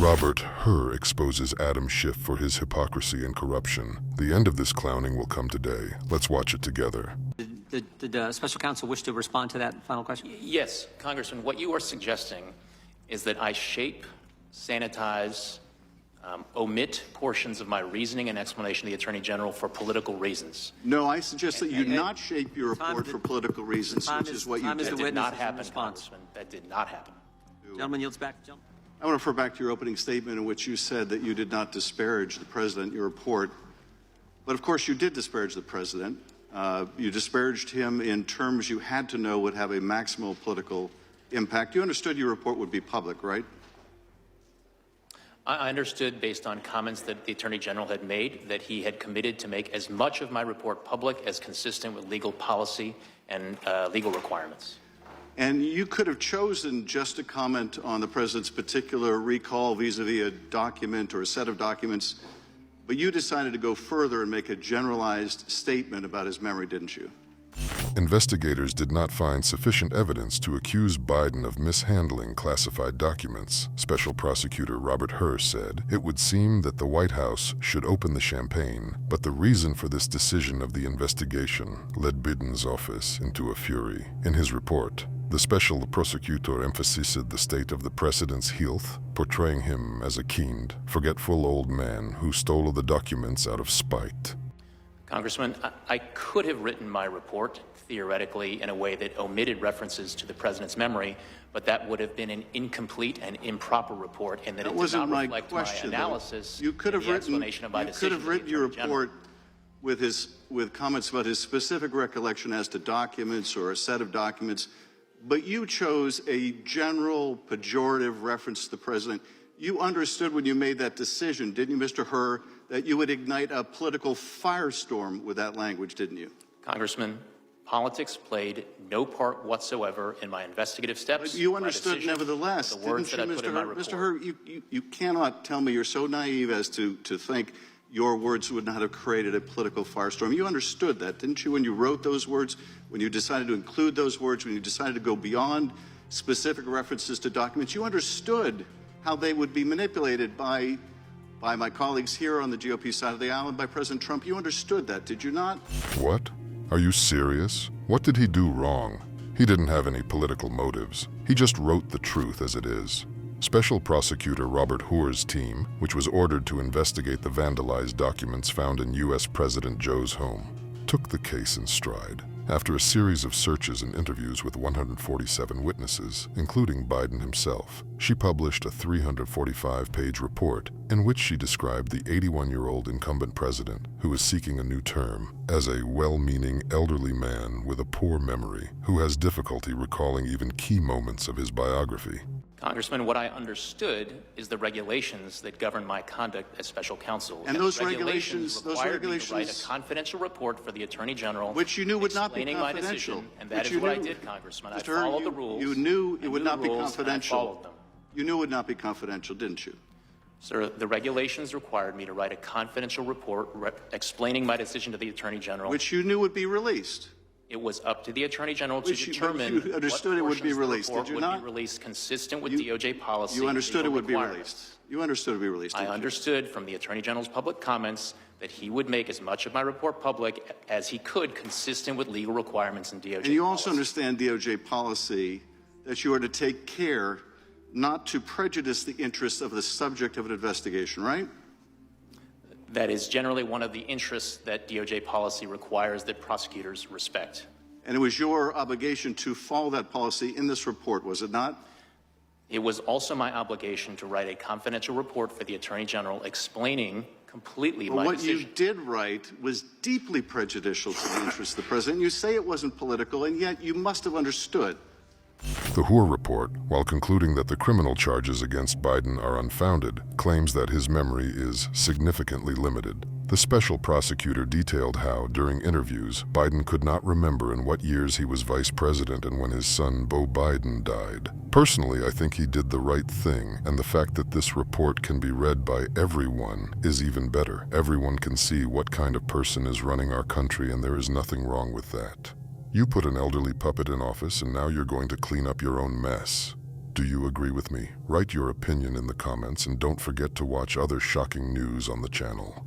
Robert Hur exposes Adam Schiff for his hypocrisy and corruption. The end of this clowning will come today. Let's watch it together. Did special counsel wish to respond to that final question? Yes, Congressman, what you are suggesting is that I shape, sanitize, omit portions of my reasoning and explanation to the Attorney General for political reasons. No, I suggest that you not shape your report for political reasons, which is what you did. That did not happen, Congressman. That did not happen. Gentleman yields back. Gentleman. I want to refer back to your opening statement in which you said that you did not disparage the president in your report. But of course you did disparage the president. You disparaged him in terms you had to know would have a maximal political impact. You understood your report would be public, right? I understood, based on comments that the Attorney General had made, that he had committed to make as much of my report public as consistent with legal policy and legal requirements. And you could have chosen just to comment on the president's particular recall vis-a-vis a document or a set of documents, but you decided to go further and make a generalized statement about his memory, didn't you? Investigators did not find sufficient evidence to accuse Biden of mishandling classified documents. Special Prosecutor Robert Hur said it would seem that the White House should open the champagne, but the reason for this decision of the investigation led Biden's office into a fury. In his report, the special prosecutor emphasized the state of the president's health, portraying him as a keened, forgetful old man who stole the documents out of spite. Congressman, I could have written my report, theoretically, in a way that omitted references to the president's memory, but that would have been an incomplete and improper report, and that it did not reflect my analysis. You could have written your report with comments about his specific recollection as to documents or a set of documents, but you chose a general pejorative reference to the president. You understood when you made that decision, didn't you, Mr. Hur, that you would ignite a political firestorm with that language, didn't you? Congressman, politics played no part whatsoever in my investigative steps. But you understood nevertheless, didn't you, Mr. Hur? You cannot tell me you're so naive as to think your words would not have created a political firestorm. You understood that, didn't you, when you wrote those words, when you decided to include those words, when you decided to go beyond specific references to documents? You understood how they would be manipulated by my colleagues here on the GOP side of the aisle and by President Trump. You understood that, did you not? What? Are you serious? What did he do wrong? He didn't have any political motives. He just wrote the truth as it is. Special Prosecutor Robert Hur's team, which was ordered to investigate the vandalized documents found in U.S. President Joe's home, took the case in stride. After a series of searches and interviews with 147 witnesses, including Biden himself, she published a 345-page report in which she described the 81-year-old incumbent president, who is seeking a new term, as a well-meaning elderly man with a poor memory who has difficulty recalling even key moments of his biography. Congressman, what I understood is the regulations that govern my conduct as special counsel. And those regulations required me to write a confidential report for the Attorney General, which you knew would not be confidential. My decision, and that is what I did, Congressman. I followed the rules. You knew it would not be confidential. I followed them. You knew it would not be confidential, didn't you? Sir, the regulations required me to write a confidential report explaining my decision to the Attorney General, which you knew would be released. It was up to the Attorney General to determine you understood it would be released, did you not? Would be released consistent with DOJ policy. You understood it would be released. You understood it would be released. I understood from the Attorney General's public comments that he would make as much of my report public as he could, consistent with legal requirements in DOJ policy. And you also understand DOJ policy that you are to take care not to prejudice the interests of the subject of an investigation, right? That is generally one of the interests that DOJ policy requires that prosecutors respect. And it was your obligation to follow that policy in this report, was it not? It was also my obligation to write a confidential report for the Attorney General explaining completely my decision. What you did write was deeply prejudicial to the interests of the president. You say it wasn't political, and yet you must have understood. The Hur report, while concluding that the criminal charges against Biden are unfounded, claims that his memory is significantly limited. The special prosecutor detailed how, during interviews, Biden could not remember in what years he was vice president and when his son, Beau Biden, died. Personally, I think he did the right thing, and the fact that this report can be read by everyone is even better. Everyone can see what kind of person is running our country, and there is nothing wrong with that. You put an elderly puppet in office, and now you're going to clean up your own mess. Do you agree with me? Write your opinion in the comments and don't forget to watch other shocking news on the channel.